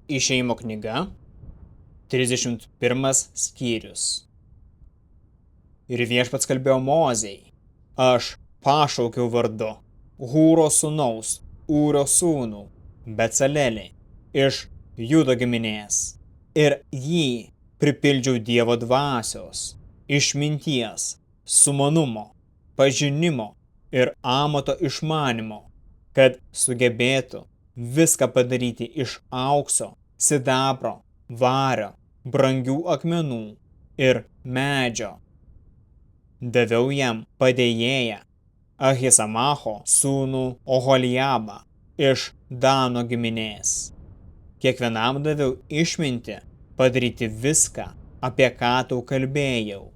Išėjimo knyga, 31 skyrius. Ir Viešpats kalbėjo Mozei, aš pašaukiau vardu Hūro sūnaus, Ūrio sūnų, Becalelį, iš Judo giminės, ir jį pripildžiau Dievo dvasios, išminties, sumanumo, pažinimo ir amato išmanimo, kad sugebėtų viską padaryti iš aukso, sidabro, vario, brangių akmenų ir medžio. Daviau jam padėjėją Ahisamacho sūnų Oholiabą iš Dano giminės. Kiekvienam daviau išmintį padaryti viską, apie ką tau kalbėjau.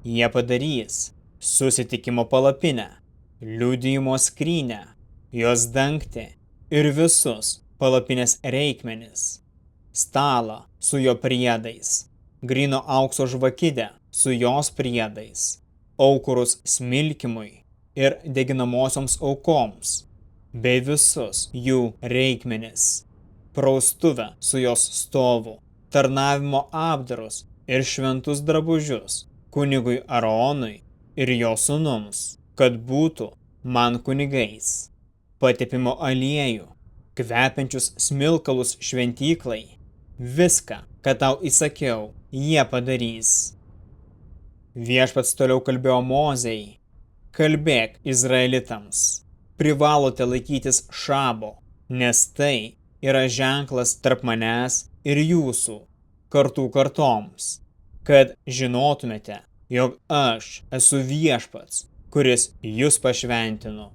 Jie padarys susitikimo palapinę, liudijimo skrynią, jos dangtį ir visus palapinės reikmenis, stalą su jo priedais, gryno aukso žvakidę su jos priedais, aukurus smilkimui ir deginamosioms aukoms, bei visus jų reikmenis, praustuvę su jos stovu, tarnavimo apdarus ir šventus drabužius kunigui Aronui ir jo sūnums, kad būtų man kunigais, patepimo aliejų, kvepiančius smilkalus šventyklai, viską, ką tau įsakiau, jie padarys. Viešpats toliau kalbėjo Mozei, kalbėk izraelitams, privalote laikytis šabo, nes tai yra ženklas tarp manęs ir jūsų, kartų kartoms, kad žinotumėte, jog aš esu Viešpats, kuris jus pašventinu.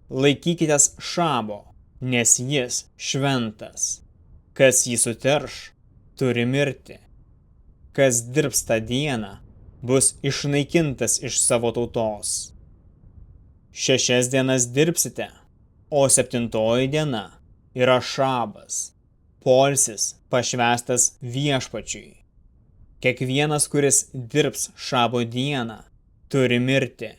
Laikykitės šabo, nes jis šventas. Kas jį suterš, turi mirti. Kas dirbs tą dieną, bus išnaikintas iš savo tautos. 6 dienas dirbsite, o 7. diena yra šabas, poilsis pašvęstas Viešpačiui. Kiekvienas, kuris dirbs šabo dieną, turi mirti.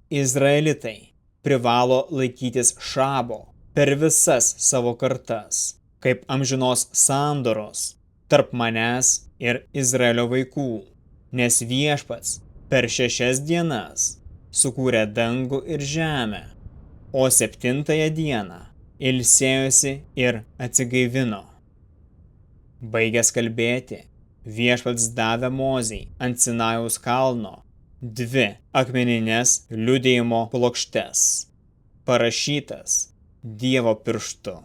Izraelitai privalo laikytis šabo per visas savo kartas, kaip amžinos sandoros tarp manęs ir Izraelio vaikų, nes Viešpats per 6 dienas sukūrė dangų ir žemę, o 7. dieną ilsėjosi ir atsigaivino. Baigęs kalbėti, Viešpats davė Mozei ant Sinajaus kalno 2 akmenines liudijimo plokštes, parašytas Dievo pirštu.